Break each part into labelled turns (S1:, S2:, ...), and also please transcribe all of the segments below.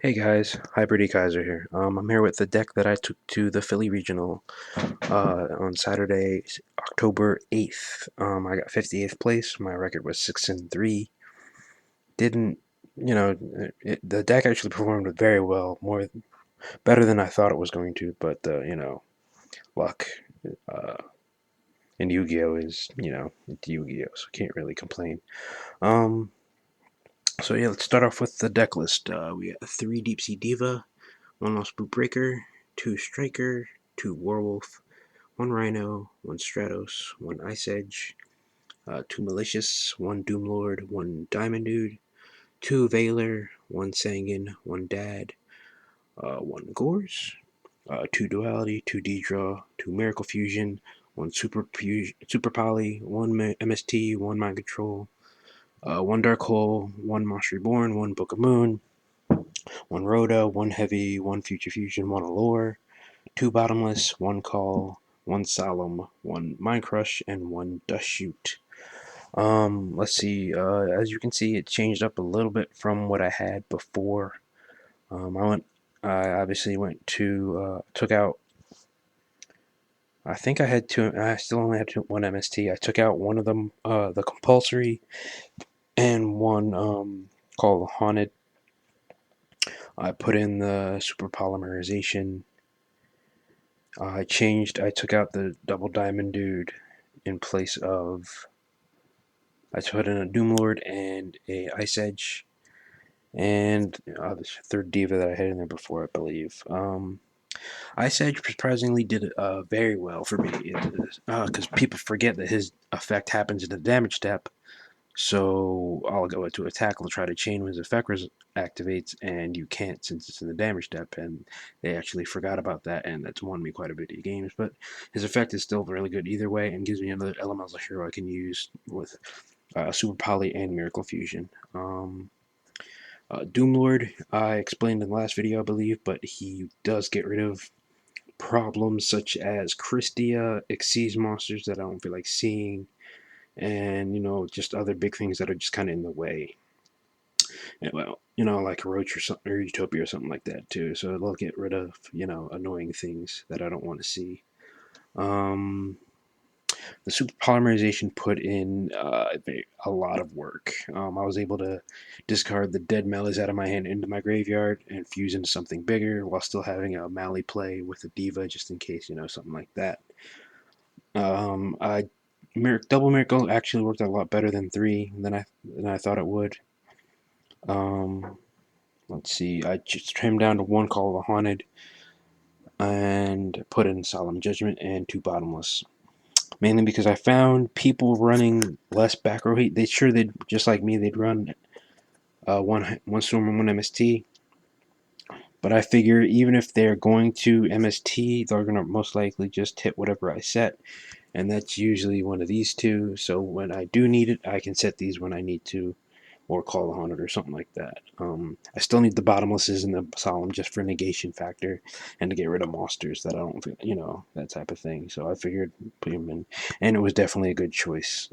S1: Hey guys, Hybrid Kaiser here. I'm here with the deck that I took to the Philly Regional on Saturday, October 8th. I got 58th place. My record was 6-3. Didn't, you know, the deck actually performed very well, better than I thought it was going to. But luck uh, in Yu-Gi-Oh is, it's Yu-Gi-Oh, so can't really complain. Um, so yeah, let's start off with the deck list. We got 3 Deep Sea Diva, 1 Lost Boot Breaker, 2 Striker, 2 Werewolf, 1 Rhino, 1 Stratos, 1 Ice Edge, 2 Malicious, 1 Doomlord, 1 Diamond Dude, 2 Veiler, 1 Sanguine, 1 Dad, 1 Gores, 2 Duality, 2 D-Draw, 2 Miracle Fusion, 1 Super Poly, 1 MST, 1 Mind Control, 1 Dark Hole, 1 Monster Reborn, 1 Book of Moon, 1 Rhoda, 1 Heavy, 1 Future Fusion, 1 Allure, 2 Bottomless, 1 Call, 1 Solemn, 1 Mind Crush, and 1 Dust Shoot. Let's see. As you can see, it changed up a little bit from what I had before. I obviously went to took out. I think I had two. I still only had one MST. I took out one of them, the compulsory, and one called Haunted. I put in the super polymerization. I took out the double diamond dude in place of. I put in a Doomlord and a Ice Edge, and the third Diva that I had in there before, I believe. Ice Edge surprisingly did very well for me, because people forget that his effect happens in the damage step. So I'll go into attack, I'll try to chain when his effect activates, and you can't since it's in the damage step, and they actually forgot about that, and that's won me quite a bit of games. But his effect is still really good either way, and gives me another elemental hero I can use with Super Poly and Miracle Fusion. Doomlord, I explained in the last video, I believe, but he does get rid of problems such as Christia, Xyz monsters that I don't feel like seeing, and just other big things that are just kind of in the way. And, well, like a Roach or something, or Utopia or something like that too. So it'll get rid of annoying things that I don't want to see. Um, the super polymerization put in a lot of work. I was able to discard the dead Mellies out of my hand into my graveyard and fuse into something bigger while still having a Mally play with a Diva just in case, something like that. I Double Miracle actually worked a lot better than 3 than I thought it would. Um, let's see, I just trimmed down to 1 Call of the Haunted and put in Solemn Judgment and 2 Bottomless. Mainly because I found people running less back row heat. They'd just like me. They'd run one storm and one MST. But I figure even if they're going to MST, they're gonna most likely just hit whatever I set, and that's usually one of these two. So when I do need it, I can set these when I need to, or call a haunted or something like that. I still need the bottomlesses and the solemn just for negation factor and to get rid of monsters that I don't, that type of thing. So I figured put him in, and it was definitely a good choice.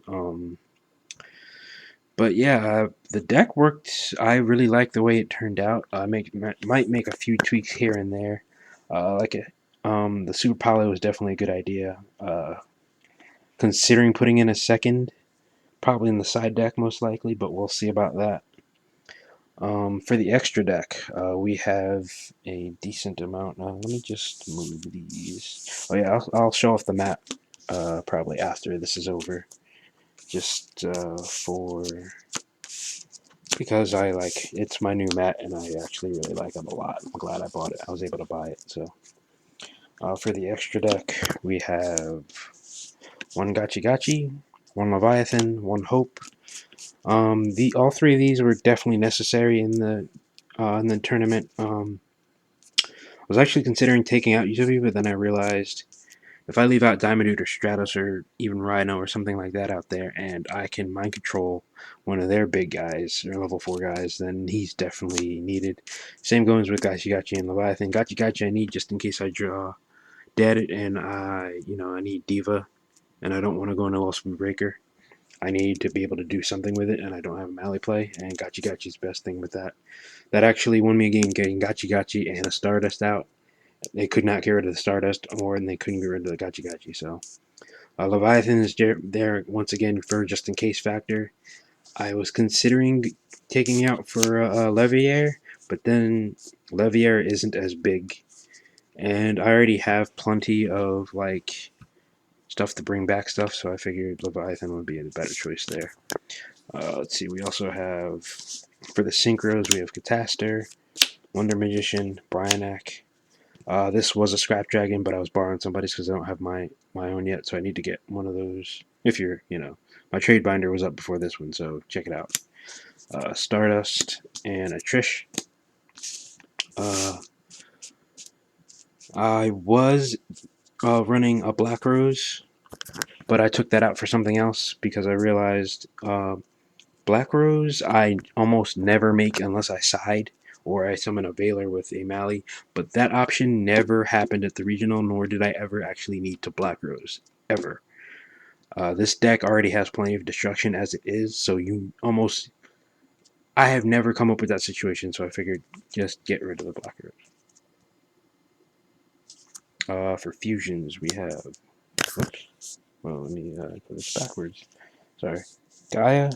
S1: But yeah, the deck worked. I really like the way it turned out. I might make a few tweaks here and there. Like it, the Super Poly was definitely a good idea. Considering putting in a second, probably in the side deck most likely, but we'll see about that. For the extra deck, we have a decent amount. Let me just move these. Oh yeah, I'll show off the map probably after this is over. Just for because it's my new mat and I actually really like it a lot. I'm glad I bought it. I was able to buy it. So for the extra deck, we have 1 Gachi Gachi, 1 Leviathan, 1 Hope. All 3 of these were definitely necessary in the tournament. I was actually considering taking out Utopia, but then I realized if I leave out Diamond Dude or Stratos or even Rhino or something like that out there, and I can mind control one of their big guys or level 4 guys, then he's definitely needed. Same goes with Gachi Gachi and Leviathan. Gachi Gachi I need just in case I draw dead and I need Diva and I don't want to go into Lost Breaker. I need to be able to do something with it, and I don't have a melee play, and Gachi Gachi's best thing with that. That actually won me a game getting Gachi Gachi and a Stardust out. They could not get rid of the Stardust more than they couldn't get rid of the Gachi Gachi, so Leviathan is there once again for just in case factor. I was considering taking out for Levier, but then Levier isn't as big, and I already have plenty of like stuff to bring back stuff, so I figured Leviathan would be a better choice there. Let's see, we also have for the synchros we have Cataster, Wonder Magician, Bryanak. This was a Scrap Dragon, but I was borrowing somebody's because I don't have my own yet, so I need to get one of those. If you're, my trade binder was up before this one, so check it out. Stardust and a Trish. Uh, I was running a Black Rose, but I took that out for something else because I realized Black Rose I almost never make unless I side or I summon a Veiler with a Mally, but that option never happened at the regional, nor did I ever actually need to Black Rose, ever. This deck already has plenty of destruction as it is, so I have never come up with that situation, so I figured just get rid of the Black Rose. For fusions, we have, oops, well, let me put this backwards. Sorry. Gaia,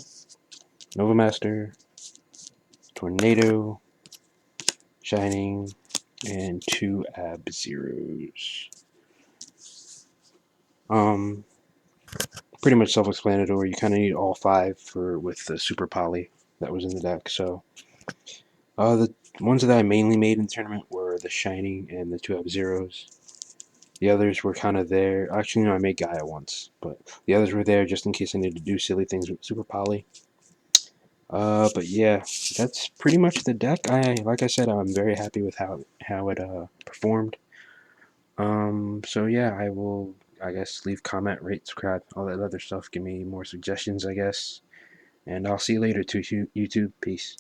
S1: Nova Master, Tornado, Shining, and 2 Ab-Zeros. Um, Pretty much self-explanatory. You kind of need all 5 with the Super Poly that was in the deck. So, the ones that I mainly made in the tournament were the Shining and the 2 Ab-Zeros. The others were kind of there. Actually, no, I made Gaia once, but the others were there just in case I needed to do silly things with Super Poly. But yeah, that's pretty much the deck. Like I said, I'm very happy with how it performed. So yeah, I will, I guess, leave comment, rate, subscribe, all that other stuff. Give me more suggestions, I guess. And I'll see you later, to YouTube. Peace.